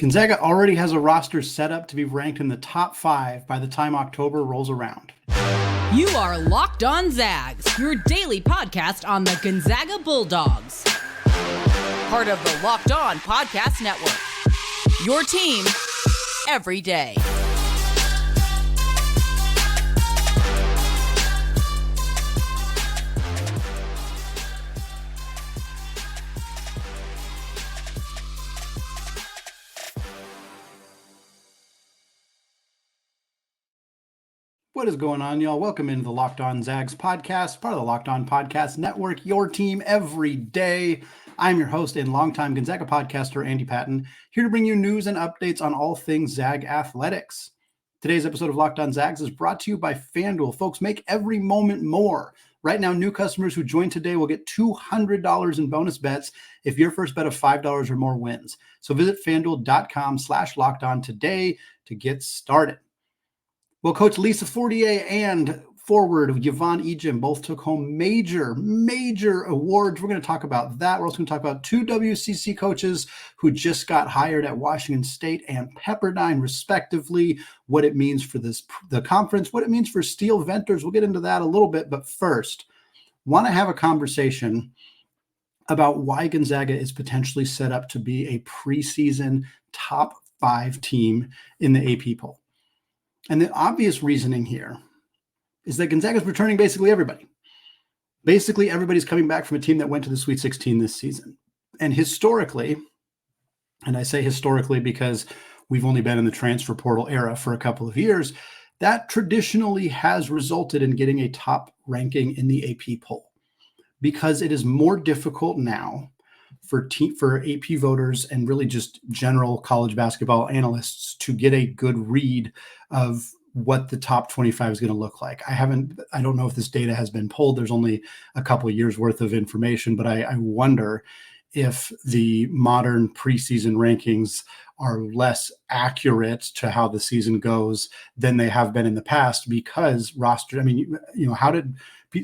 Gonzaga already has a roster set up to be ranked in the top 5 by the time October rolls around. You are Locked On Zags, your daily podcast on the Gonzaga Bulldogs. Part of the Locked On Podcast Network. Your team every day. What is going on, y'all? Welcome into the Locked On Zags podcast, part of the Locked On Podcast Network, your team every day. I'm your host and longtime Gonzaga podcaster, Andy Patton, here to bring you news and updates on all things Zag athletics. Today's episode of Locked On Zags is brought to you by FanDuel. Folks, make every moment more. Right now, new customers who join today will get $200 in bonus bets if your first bet of $5 or more wins. So visit FanDuel.com/LockedOn today to get started. Well, Coach Lisa Fortier and forward Yvonne Ejim both took home major awards. We're going to talk about that. We're also going to talk about 2 WCC coaches who just got hired at Washington State and Pepperdine, respectively, what it means for the conference, what it means for Steele Venters. We'll get into that a little bit. But first, want to have a conversation about why Gonzaga is potentially set up to be a preseason top 5 team in the AP poll. And the obvious reasoning here is that Gonzaga is returning basically everybody. Basically, everybody's coming back from a team that went to the Sweet 16 this season. And historically, and I say historically because we've only been in the transfer portal era for a couple of years, that traditionally has resulted in getting a top ranking in the AP poll because it is more difficult now for AP voters and really just general college basketball analysts to get a good read of what the top 25 is going to look like. I don't know if this data has been pulled. There's only a couple of years worth of information, but I wonder if the modern preseason rankings are less accurate to how the season goes than they have been in the past because how did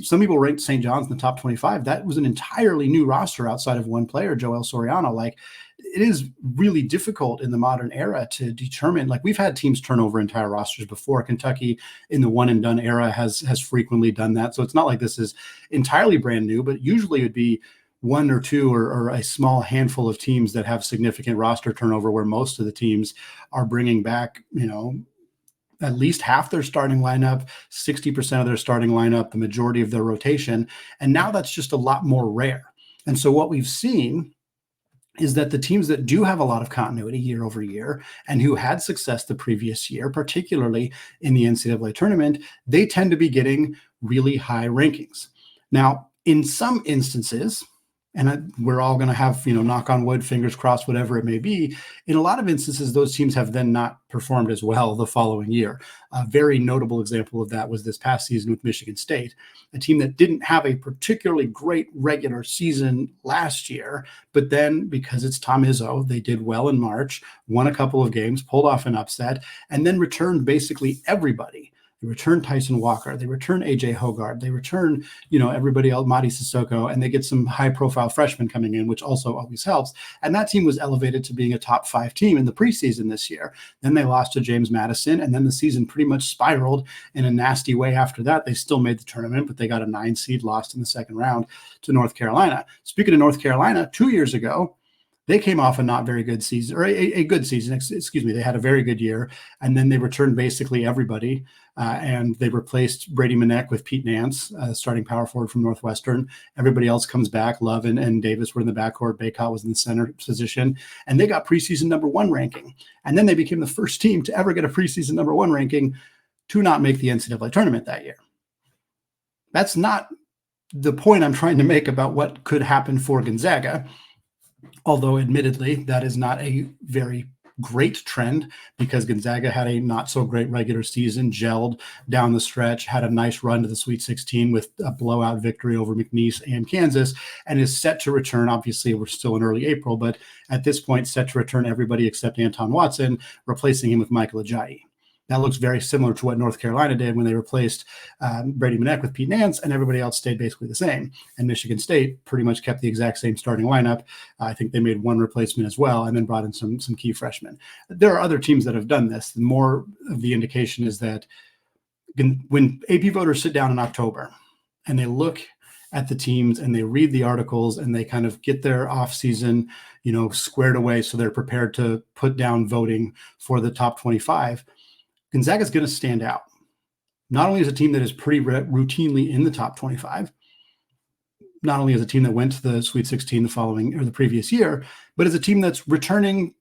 some people ranked St. John's in the top 25? That was an entirely new roster outside of one player, Joel Soriano. It is really difficult in the modern era to determine, we've had teams turn over entire rosters before. Kentucky in the one and done era has frequently done that. So it's not like this is entirely brand new, but usually it would be one or two or a small handful of teams that have significant roster turnover where most of the teams are bringing back, at least half their starting lineup, 60% of their starting lineup, the majority of their rotation. And now that's just a lot more rare. And so what we've seen is that the teams that do have a lot of continuity year over year and who had success the previous year, particularly in the NCAA tournament, they tend to be getting really high rankings. Now, in some instances, and we're all going to have, knock on wood, fingers crossed, whatever it may be. In a lot of instances, those teams have then not performed as well the following year. A very notable example of that was this past season with Michigan State, a team that didn't have a particularly great regular season last year. But then because it's Tom Izzo, they did well in March, won a couple of games, pulled off an upset, and then returned basically everybody. They return Tyson Walker. They return AJ Hoggard. They return, everybody else, Mady Sissoko, and they get some high-profile freshmen coming in, which also always helps. And that team was elevated to being a top 5 team in the preseason this year. Then they lost to James Madison, and then the season pretty much spiraled in a nasty way after that. They still made the tournament, but they got a 9 seed, lost in the second round to North Carolina. Speaking of North Carolina, 2 years ago, they came off a not very good season, or a good season, excuse me. They had a very good year, and then they returned basically everybody, and they replaced Brady Manek with Pete Nance, starting power forward from Northwestern. Everybody else comes back. Love and Davis were in the backcourt. Bacot was in the center position, and they got preseason number 1 ranking. And then they became the first team to ever get a preseason number 1 ranking to not make the NCAA tournament that year. That's not the point I'm trying to make about what could happen for Gonzaga. Although admittedly, that is not a very great trend because Gonzaga had a not so great regular season, gelled down the stretch, had a nice run to the Sweet 16 with a blowout victory over McNeese and Kansas, and is set to return. Obviously, we're still in early April, but at this point, set to return everybody except Anton Watson, replacing him with Michael Ajayi. That looks very similar to what North Carolina did when they replaced Brady Manek with Pete Nance, and everybody else stayed basically the same. And Michigan State pretty much kept the exact same starting lineup. I think they made one replacement as well, and then brought in some key freshmen. There are other teams that have done this. The more of the indication is that when AP voters sit down in October and they look at the teams and they read the articles and they kind of get their offseason, squared away so they're prepared to put down voting for the top 25, Gonzaga is going to stand out. Not only as a team that is pretty routinely in the top 25, not only as a team that went to the Sweet 16 the previous year, but as a team that's returning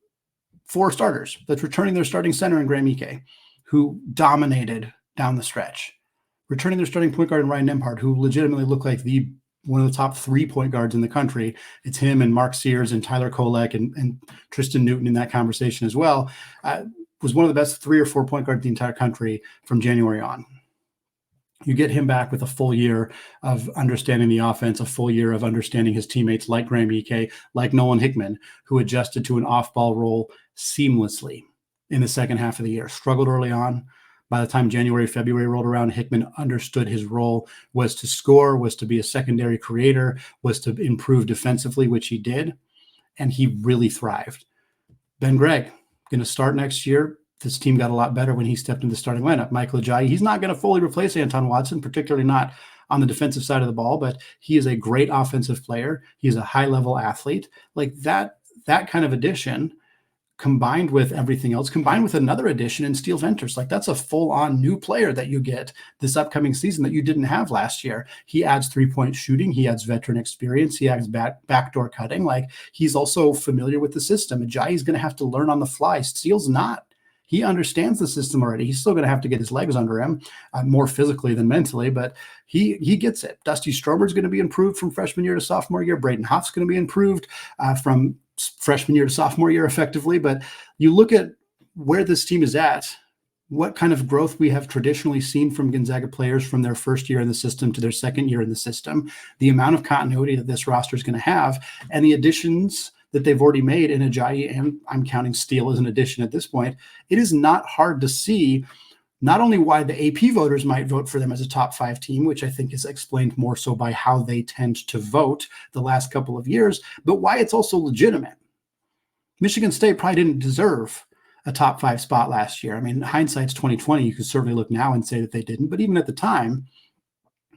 4 starters, that's returning their starting center in Graham Ike, who dominated down the stretch, returning their starting point guard in Ryan Nembhard, who legitimately looked like one of the top 3 point guards in the country. It's him and Mark Sears and Tyler Kolek and Tristan Newton in that conversation as well. Was one of the best 3 or 4 point guards in the entire country from January on. You get him back with a full year of understanding the offense, a full year of understanding his teammates like Graham Ike, like Nolan Hickman, who adjusted to an off-ball role seamlessly in the second half of the year. Struggled early on. By the time January, February rolled around, Hickman understood his role was to score, was to be a secondary creator, was to improve defensively, which he did, and he really thrived. Ben Gregg, going to start next year. This team got a lot better when he stepped into the starting lineup. Michael Ajayi, he's not going to fully replace Anton Watson, particularly not on the defensive side of the ball, but he is a great offensive player. He's a high-level athlete. Like that kind of addition, combined with everything else, combined with another addition in Steele Venters, like that's a full-on new player that you get this upcoming season that you didn't have last year. He adds 3-point shooting. He adds veteran experience. He adds backdoor cutting. Like he's also familiar with the system. Ajayi's going to have to learn on the fly. Steele's not. He understands the system already. He's still going to have to get his legs under him, more physically than mentally, but he gets it. Dusty Stromer's going to be improved from freshman year to sophomore year. Braden Hoff's going to be improved from freshman year to sophomore year effectively. But you look at where this team is at, what kind of growth we have traditionally seen from Gonzaga players from their first year in the system to their second year in the system, the amount of continuity that this roster is going to have, and the additions that they've already made in Ajayi, and I'm counting Steele as an addition at this point. It is not hard to see not only why the AP voters might vote for them as a top 5 team, which I think is explained more so by how they tend to vote the last couple of years, but why it's also legitimate. Michigan State probably didn't deserve a top 5 spot last year. I mean, hindsight's 2020. You could certainly look now and say that they didn't, but even at the time,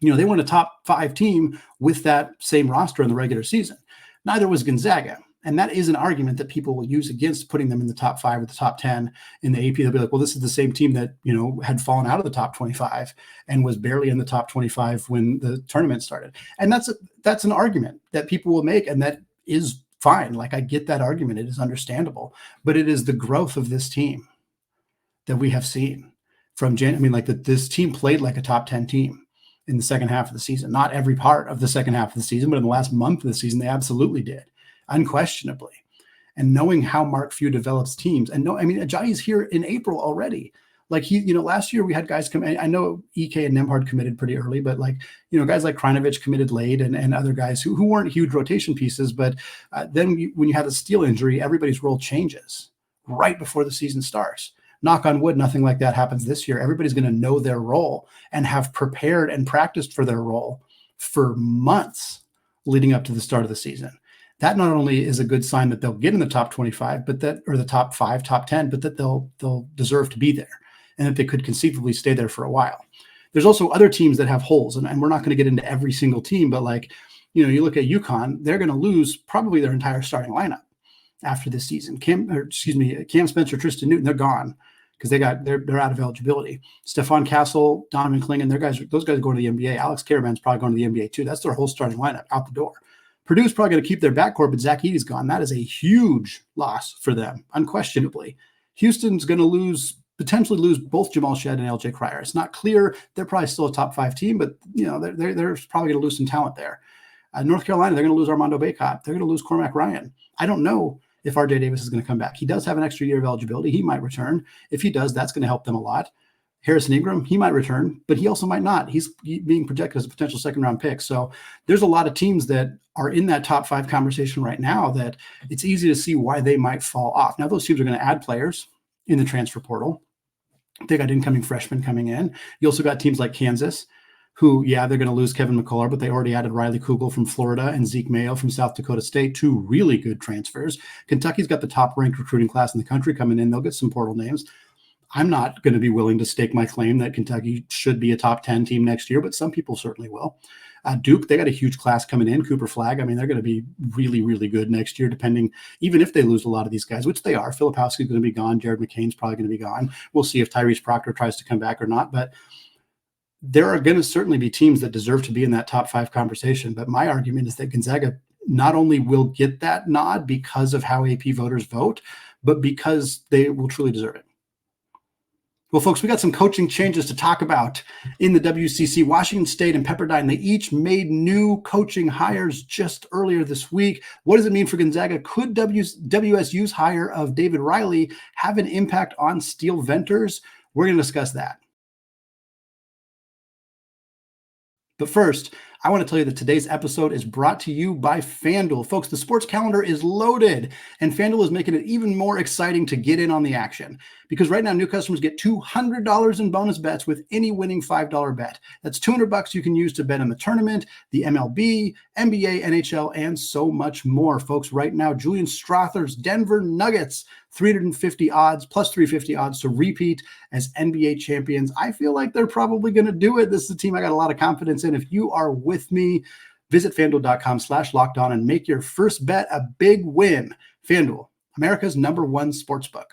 they weren't a top 5 team with that same roster in the regular season. Neither was Gonzaga. And that is an argument that people will use against putting them in the top 5 or the top 10 in the AP. They'll be like, well, this is the same team that, had fallen out of the top 25 and was barely in the top 25 when the tournament started. And that's an argument that people will make. And that is fine. Like, I get that argument. It is understandable, but it is the growth of this team that we have seen from this team played like a top 10 team in the second half of the season. Not every part of the second half of the season, but in the last month of the season, they absolutely did. Unquestionably. And knowing how Mark Few develops teams, and Ajayi's here in April already. Like last year we had guys come. I know Ike and Nembhard committed pretty early, but guys like Krajinovic committed late, and other guys who weren't huge rotation pieces. But then when you have a Steele injury, everybody's role changes right before the season starts. Knock on wood, nothing like that happens this year. Everybody's going to know their role and have prepared and practiced for their role for months leading up to the start of the season. That not only is a good sign that they'll get in the top 25, or the top 5, top 10, but that they'll deserve to be there and that they could conceivably stay there for a while. There's also other teams that have holes, and we're not going to get into every single team, but you look at UConn, they're going to lose probably their entire starting lineup after this season. Cam Spencer, Tristan Newton, they're gone because they're out of eligibility. Stephon Castle, Donovan Clingan, those guys are going to the NBA. Alex Caravan's probably going to the NBA too. That's their whole starting lineup out the door. Purdue's probably going to keep their backcourt, but Zach Edey's gone. That is a huge loss for them, unquestionably. Houston's going to potentially lose both Jamal Shedd and LJ Cryer. It's not clear. They're probably still a top 5 team, but they're probably going to lose some talent there. North Carolina, they're going to lose Armando Bacot. They're going to lose Cormac Ryan. I don't know if RJ Davis is going to come back. He does have an extra year of eligibility. He might return. If he does, that's going to help them a lot. Harrison Ingram, he might return, but he also might not. He's being projected as a potential second-round pick. So there's a lot of teams that are in that top 5 conversation right now that it's easy to see why they might fall off. Now, those teams are going to add players in the transfer portal. They got incoming freshmen coming in. You also got teams like Kansas, who, they're going to lose Kevin McCullough, but they already added Riley Kugel from Florida and Zeke Mayo from South Dakota State, two really good transfers. Kentucky's got the top-ranked recruiting class in the country coming in. They'll get some portal names. I'm not going to be willing to stake my claim that Kentucky should be a top 10 team next year, but some people certainly will. Duke, they got a huge class coming in. Cooper Flagg, they're going to be really, really good next year, even if they lose a lot of these guys, which they are. Filipowski's going to be gone. Jared McCain's probably going to be gone. We'll see if Tyrese Proctor tries to come back or not, but there are going to certainly be teams that deserve to be in that top 5 conversation. But my argument is that Gonzaga not only will get that nod because of how AP voters vote, but because they will truly deserve it. Well, folks, we got some coaching changes to talk about in the WCC. Washington State and Pepperdine, they each made new coaching hires just earlier this week. What does it mean for Gonzaga? Could WSU's hire of David Riley have an impact on Steele Venters? We're going to discuss that. But first, I want to tell you that today's episode is brought to you by FanDuel. Folks, the sports calendar is loaded, and FanDuel is making it even more exciting to get in on the action. Because right now, new customers get $200 in bonus bets with any winning $5 bet. That's $200 you can use to bet on the tournament, the MLB, NBA, NHL, and so much more. Folks, right now, Julian Strother's Denver Nuggets, 350 odds, plus 350 odds to repeat as NBA champions. I feel like they're probably going to do it. This is a team I got a lot of confidence in. If you are with me, visit FanDuel.com/lockedon and make your first bet a big win. FanDuel, America's #1 sportsbook.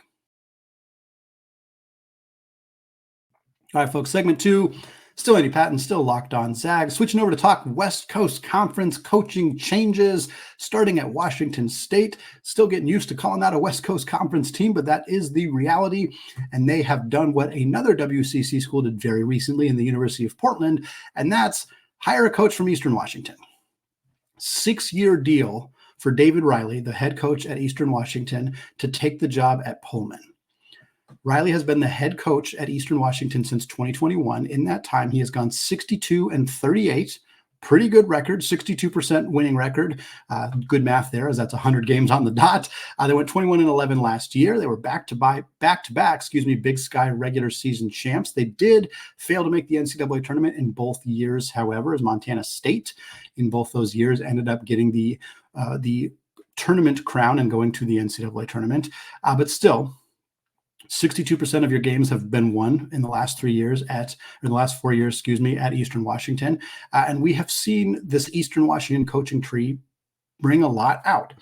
All right, folks, segment 2, still Andy Patton, still Locked On Zags. Switching over to talk West Coast Conference coaching changes, starting at Washington State. Still getting used to calling that a West Coast Conference team, but that is the reality. And they have done what another WCC school did very recently in the University of Portland, and that's hire a coach from Eastern Washington. 6-year deal for David Riley, the head coach at Eastern Washington, to take the job at Pullman. Riley has been the head coach at Eastern Washington since 2021. In that time, he has gone 62-38, pretty good record, 62% winning record. Good math there, as that's 100 games on the dot. They went 21-11 last year. They were back-to-back, Big Sky regular season champs. They did fail to make the NCAA tournament in both years, however, as Montana State in both those years ended up getting the tournament crown and going to the NCAA tournament. But still, 62% of your games have been won in the last 4 years at Eastern Washington. And we have seen this Eastern Washington coaching tree bring a lot out.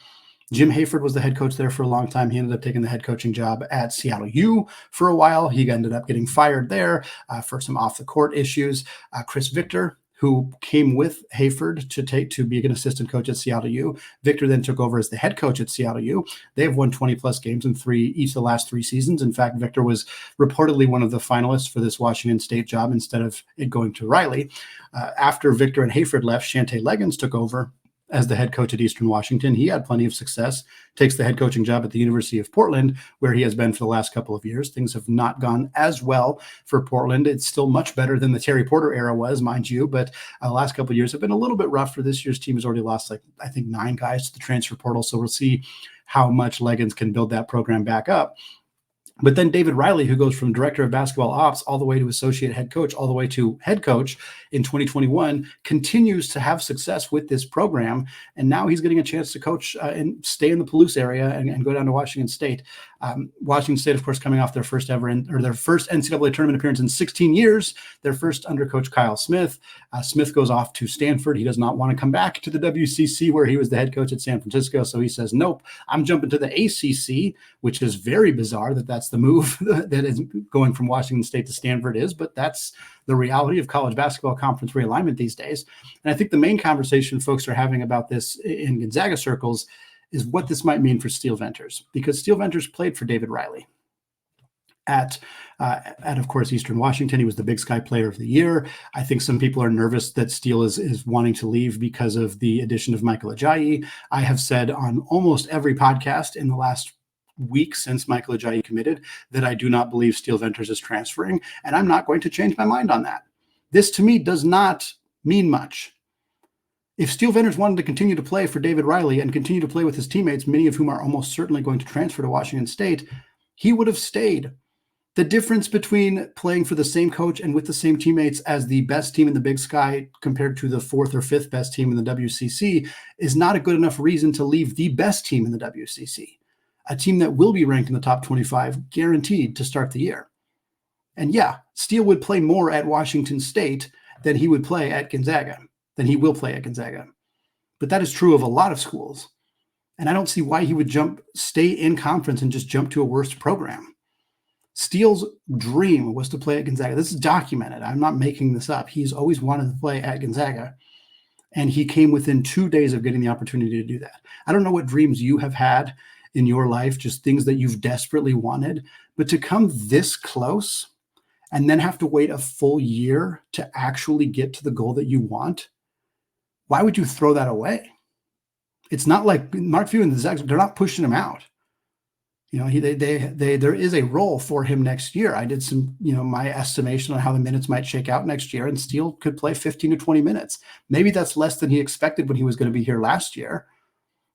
Jim Hayford was the head coach there for a long time. He ended up taking the head coaching job at Seattle U for a while. He ended up getting fired there for some off-the-court issues. Chris Victor, who came with Hayford to be an assistant coach at Seattle U. Victor then took over as the head coach at Seattle U. They have won 20-plus games in each of the last 3 seasons. In fact, Victor was reportedly one of the finalists for this Washington State job instead of it going to Riley. After Victor and Hayford left, Shante Leggins took over as the head coach at Eastern Washington. He had plenty of success, takes the head coaching job at the University of Portland, where he has been for the last couple of years. Things have not gone as well for Portland. It's still much better than the Terry Porter era was, mind you, but the last couple of years have been a little bit rough for this year's team. Has already lost, I think, 9 guys to the transfer portal, so we'll see how much Leggins can build that program back up. But then David Riley, who goes from director of basketball ops all the way to associate head coach, all the way to head coach in 2021, continues to have success with this program. And now he's getting a chance to coach and stay in the Palouse area and go down to Washington State. Washington State, of course, coming off their first NCAA tournament appearance in 16 years, their first under coach Kyle Smith. Smith goes off to Stanford. He does not want to come back to the WCC where he was the head coach at San Francisco. So he says, nope, I'm jumping to the ACC, which is very bizarre that's the move that is going from Washington State to Stanford is, but that's the reality of college basketball conference realignment these days. And I think the main conversation folks are having about this in Gonzaga circles is what this might mean for Steele Venters, because Steele Venters played for David Riley at of course, Eastern Washington. He was the Big Sky Player of the Year. I think some people are nervous that Steele is wanting to leave because of the addition of Michael Ajayi. I have said on almost every podcast in the last week since Michael Ajayi committed that I do not believe Steele Venters is transferring, and I'm not going to change my mind on that. This, to me, does not mean much. If Steele Venters wanted to continue to play for David Riley and continue to play with his teammates, many of whom are almost certainly going to transfer to Washington State, he would have stayed. The difference between playing for the same coach and with the same teammates as the best team in the Big Sky compared to the fourth or fifth best team in the WCC is not a good enough reason to leave the best team in the WCC, a team that will be ranked in the top 25 guaranteed to start the year. And yeah, Steele would play more at Washington State than he would play at Gonzaga, than he will play at Gonzaga. But that is true of a lot of schools. And I don't see why he would stay in conference and just jump to a worse program. Steele's dream was to play at Gonzaga. This is documented. I'm not making this up. He's always wanted to play at Gonzaga. And he came within 2 days of getting the opportunity to do that. I don't know what dreams you have had in your life, just things that you've desperately wanted, but to come this close and then have to wait a full year to actually get to the goal that you want, why would you throw that away? It's not like Mark Few and the Zags, they're not pushing him out. You know, there is a role for him next year. I did some, my estimation on how the minutes might shake out next year, and Steele could play 15 to 20 minutes. Maybe that's less than he expected when he was going to be here last year,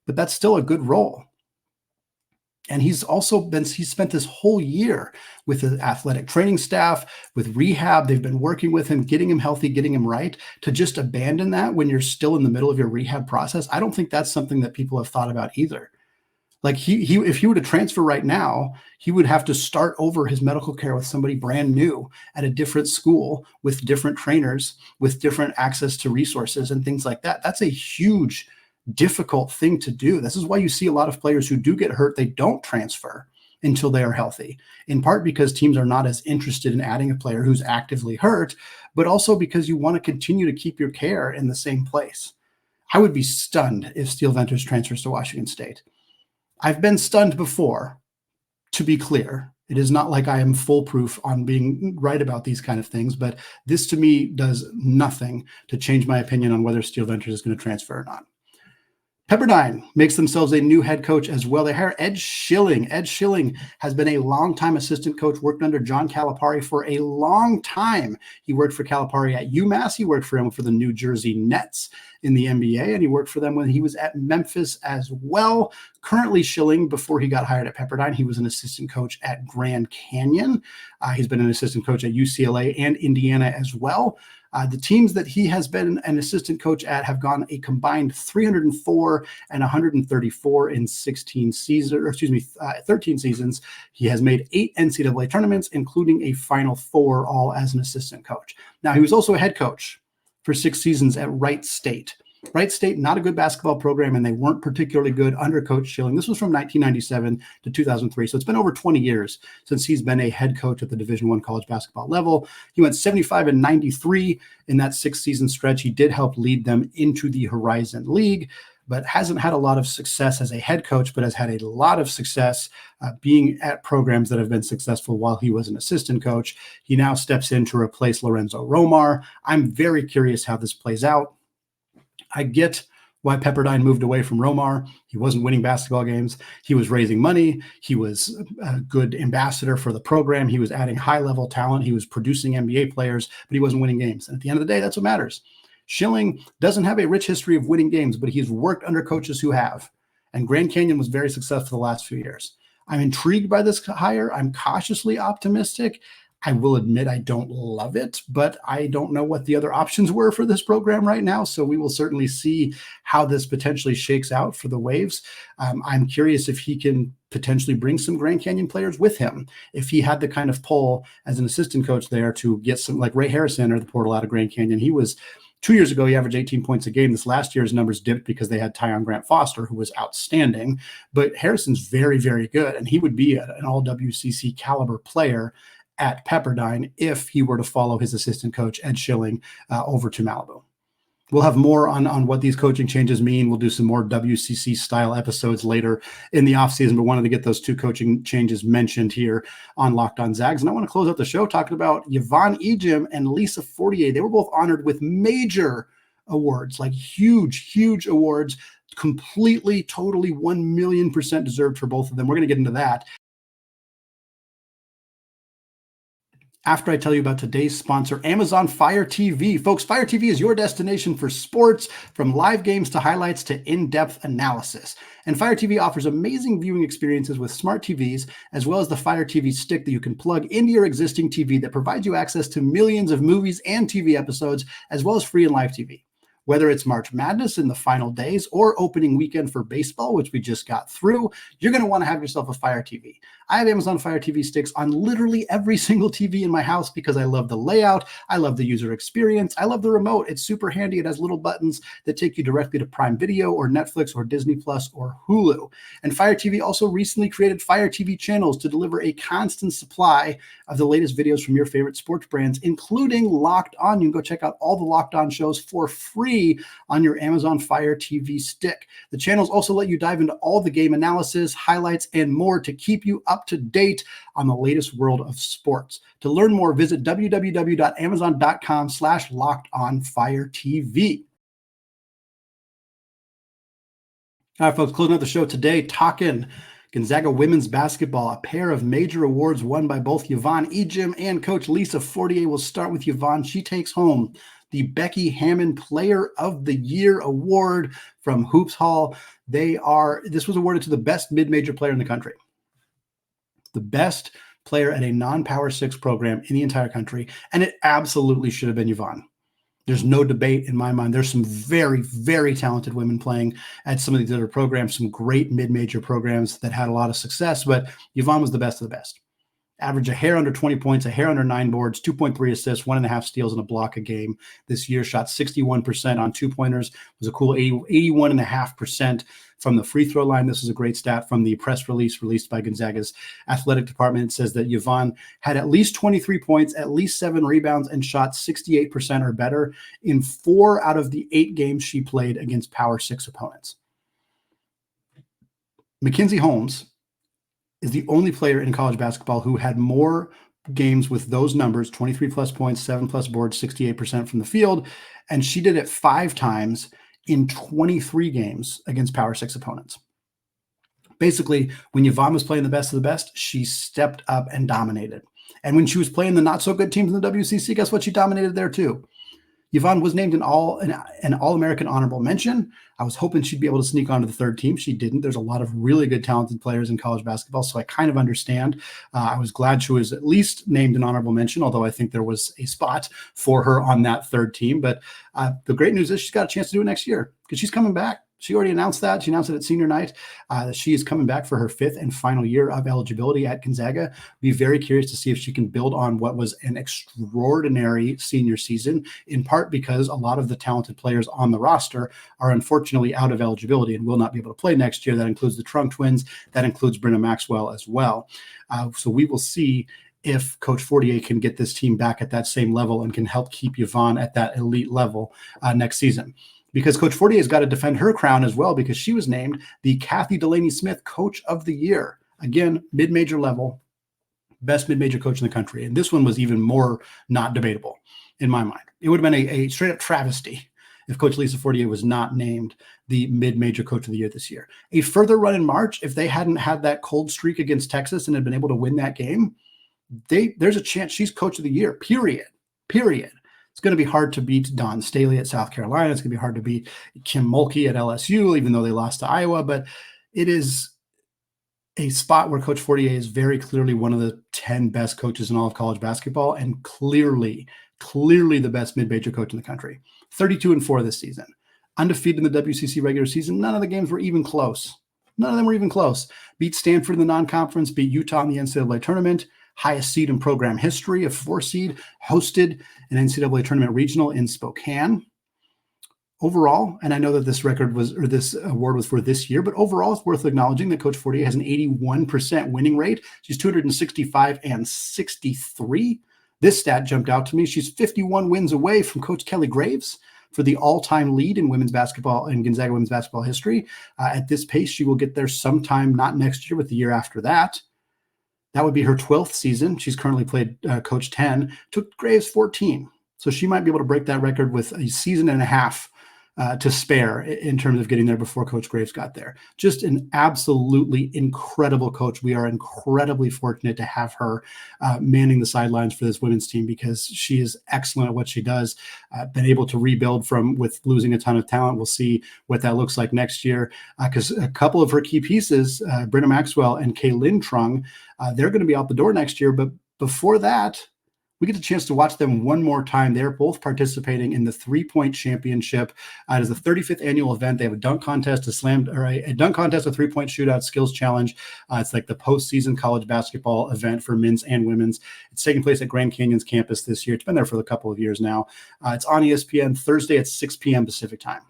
but that's still a good role. And he's spent this whole year with the athletic training staff, with rehab. They've been working with him, getting him healthy, getting him right. To just abandon that when you're still in the middle of your rehab process, I don't think that's something that people have thought about either. Like if he were to transfer right now, he would have to start over his medical care with somebody brand new at a different school with different trainers, with different access to resources and things like that. That's a huge, difficult thing to do. This is why you see a lot of players who do get hurt, they don't transfer until they are healthy, in part because teams are not as interested in adding a player who's actively hurt, but also because you want to continue to keep your care in the same place. I would be stunned if Steele Venters transfers to Washington State. I've been stunned before, to be clear. It is not like I am foolproof on being right about these kind of things, but this to me does nothing to change my opinion on whether Steele Venters is going to transfer or not. Pepperdine makes themselves a new head coach as well. They hire Ed Schilling. Ed Schilling has been a longtime assistant coach, worked under John Calipari for a long time. He worked for Calipari at UMass. He worked for him for the New Jersey Nets in the NBA, and he worked for them when he was at Memphis as well. Currently, Schilling, before he got hired at Pepperdine, he was an assistant coach at Grand Canyon. He's been an assistant coach at UCLA and Indiana as well. The teams that he has been an assistant coach at have gone a combined 304 and 134 in 13 seasons. He has made 8 NCAA tournaments, including a Final Four, all as an assistant coach. Now, he was also a head coach for 6 seasons at Wright State. Wright State, not a good basketball program, and they weren't particularly good under Coach Schilling. This was from 1997 to 2003, so it's been over 20 years since he's been a head coach at the Division I college basketball level. He went 75 and 93 in that 6-season stretch. He did help lead them into the Horizon League, but hasn't had a lot of success as a head coach, but has had a lot of success being at programs that have been successful while he was an assistant coach. He now steps in to replace Lorenzo Romar. I'm very curious how this plays out. I get why Pepperdine moved away from Romar. He wasn't winning basketball games. He was raising money. He was a good ambassador for the program. He was adding high-level talent. He was producing NBA players, but he wasn't winning games. And at the end of the day, that's what matters. Schilling doesn't have a rich history of winning games, but he's worked under coaches who have. And Grand Canyon was very successful the last few years. I'm intrigued by this hire. I'm cautiously optimistic. I will admit I don't love it, but I don't know what the other options were for this program right now. So we will certainly see how this potentially shakes out for the Waves. I'm curious if he can potentially bring some Grand Canyon players with him. If he had the kind of pull as an assistant coach there to get some, like Ray Harrison or the portal out of Grand Canyon. He was 2 years ago, he averaged 18 points a game. This last year's numbers dipped because they had Tyon Grant Foster, who was outstanding. But Harrison's very, very good, and he would be an all WCC caliber player at Pepperdine if he were to follow his assistant coach, Ed Schilling, over to Malibu. We'll have more on what these coaching changes mean. We'll do some more WCC-style episodes later in the offseason, but wanted to get those 2 coaching changes mentioned here on Locked On Zags. And I want to close out the show talking about Yvonne Ejim and Lisa Fortier. They were both honored with major awards, like huge, huge awards, completely, totally 1,000,000% deserved for both of them. We're going to get into that. after I tell you about today's sponsor, Amazon Fire TV. Folks, Fire TV is your destination for sports, from live games to highlights to in-depth analysis. And Fire TV offers amazing viewing experiences with smart TVs, as well as the Fire TV stick that you can plug into your existing TV that provides you access to millions of movies and TV episodes, as well as free and live TV. Whether it's March Madness in the final days or opening weekend for baseball, which we just got through, you're going to want to have yourself a Fire TV. I have Amazon Fire TV sticks on literally every single TV in my house because I love the layout. I love the user experience. I love the remote. It's super handy. It has little buttons that take you directly to Prime Video or Netflix or Disney Plus or Hulu. And Fire TV also recently created Fire TV channels to deliver a constant supply of the latest videos from your favorite sports brands, including Locked On. You can go check out all the Locked On shows for free on your Amazon Fire TV stick. The channels also let you dive into all the game analysis, highlights, and more to keep you up to date on the latest world of sports. To learn more, visit www.amazon.com/lockedonfiretv. All right, folks, closing out the show today, talking Gonzaga women's basketball, a pair of major awards won by both Yvonne Ejim and Coach Lisa Fortier. We'll start with Yvonne. She takes home the Becky Hammond Player of the Year award from Hoops Hall. This was awarded to the best mid-major player in the country. The best player at a non-Power 6 program in the entire country, and it absolutely should have been Yvonne. There's no debate in my mind. There's some very, very talented women playing at some of these other programs, some great mid-major programs that had a lot of success, but Yvonne was the best of the best. Average a hair under 20 points, a hair under 9 boards, 2.3 assists, 1.5 steals, and a block a game this year. Shot 61% on two-pointers, was a cool 81.5% from the free throw line. This is a great stat from the press release released by Gonzaga's athletic department. It says that Yvonne had at least 23 points, at least 7 rebounds, and shot 68% or better in 4 out of the 8 games she played against Power 6 opponents. Mackenzie Holmes is the only player in college basketball who had more games with those numbers, 23 plus points, 7 plus boards, 68% from the field. And she did it 5 times in 23 games against Power 6 opponents. Basically, when Yvonne was playing the best of the best, she stepped up and dominated. And when she was playing the not so good teams in the WCC, guess what? She dominated there too. Yvonne was named an All-American honorable mention. I was hoping she'd be able to sneak onto the third team. She didn't. There's a lot of really good, talented players in college basketball, so I kind of understand. I was glad she was at least named an honorable mention, although I think there was a spot for her on that third team. But the great news is she's got a chance to do it next year because she's coming back. She already announced that. She announced it at senior night that she is coming back for her 5th and final year of eligibility at Gonzaga. Be very curious to see if she can build on what was an extraordinary senior season, in part because a lot of the talented players on the roster are unfortunately out of eligibility and will not be able to play next year. That includes the Truong twins. That includes Brynna Maxwell as well. So we will see if Coach Fortier can get this team back at that same level and can help keep Yvonne at that elite level next season. Because Coach Fortier has got to defend her crown as well, because she was named the Kathy Delaney-Smith Coach of the Year. Again, mid-major level, best mid-major coach in the country. And this one was even more not debatable in my mind. It would have been a straight-up travesty if Coach Lisa Fortier was not named the mid-major coach of the year this year. A further run in March, if they hadn't had that cold streak against Texas and had been able to win that game, there's a chance she's coach of the year, period. It's going to be hard to beat Dawn Staley at South Carolina. It's going to be hard to beat Kim Mulkey at LSU, even though they lost to Iowa. But it is a spot where Coach Fortier is very clearly one of the 10 best coaches in all of college basketball, and clearly the best mid-major coach in the country. 32-4 this season. Undefeated in the WCC regular season. None of the games were even close. None of them were even close. Beat Stanford in the non-conference, beat Utah in the NCAA tournament. Highest seed in program history, a 4 seed, hosted an NCAA tournament regional in Spokane. Overall, and I know that this award was for this year, but overall it's worth acknowledging that Coach Fortier has an 81% winning rate. She's 265 and 63. This stat jumped out to me. She's 51 wins away from Coach Kelly Graves for the all-time lead in women's basketball in Gonzaga women's basketball history. At this pace, she will get there sometime, not next year, but the year after that. That would be her 12th season. She's currently played coach 10, took Graves 14. So she might be able to break that record with a season and a half to spare in terms of getting there before Coach Graves got there. Just an absolutely incredible coach. We are incredibly fortunate to have her manning the sidelines for this women's team because she is excellent at what she does. Been able to rebuild with losing a ton of talent. We'll see what that looks like next year because a couple of her key pieces, Brynna Maxwell and Kaylynne Truong, they're going to be out the door next year. But before that, we get a chance to watch them one more time. They're both participating in the 3-point championship. It is the 35th annual event. They have a dunk contest, a dunk contest, a 3-point shootout, skills challenge. It's like the postseason college basketball event for men's and women's. It's taking place at Grand Canyon's campus this year. It's been there for a couple of years now. It's on ESPN Thursday at 6 p.m. Pacific time.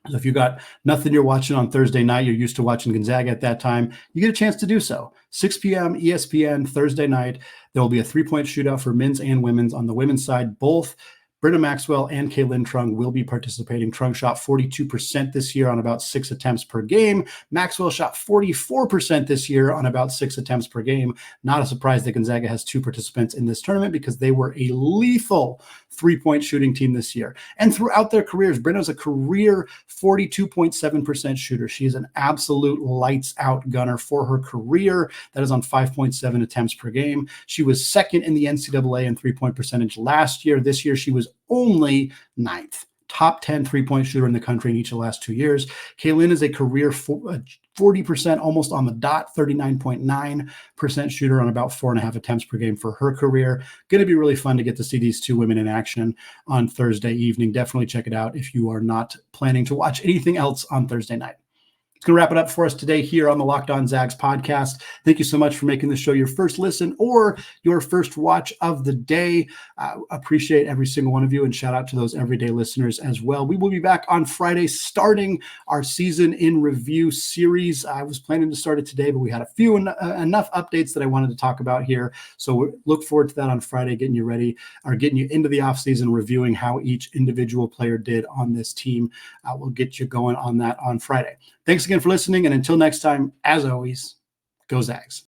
So if you got nothing you're watching on Thursday night, you're used to watching Gonzaga at that time, you get a chance to do so. 6 p.m. ESPN Thursday night. There will be a 3-point shootout for men's and women's. On the women's side, both Brynna Maxwell and Kaylynne Truong will be participating. Truong shot 42% this year on about 6 attempts per game. Maxwell shot 44% this year on about 6 attempts per game. Not a surprise that Gonzaga has 2 participants in this tournament because they were a lethal 3-point shooting team this year. And throughout their careers, Brynna's a career 42.7% shooter. She is an absolute lights out gunner for her career. That is on 5.7 attempts per game. She was second in the NCAA in 3-point percentage last year. This year, she was only 9th. Top 10 3-point shooter in the country in each of the last 2 years. Kaylynne is a career 40%, almost on the dot, 39.9% shooter on about 4.5 attempts per game for her career. Going to be really fun to get to see these 2 women in action on Thursday evening. Definitely check it out if you are not planning to watch anything else on Thursday night. It's going to wrap it up for us today here on the Locked On Zags podcast. Thank you so much for making the show your first listen or your first watch of the day. Appreciate every single one of you, and shout out to those everyday listeners as well. We will be back on Friday starting our season in review series. I was planning to start it today, but we had a few enough updates that I wanted to talk about here. So look forward to that on Friday, getting you ready or getting you into the offseason, reviewing how each individual player did on this team. We'll get you going on that on Friday. Thanks again for listening, and until next time, as always, go Zags.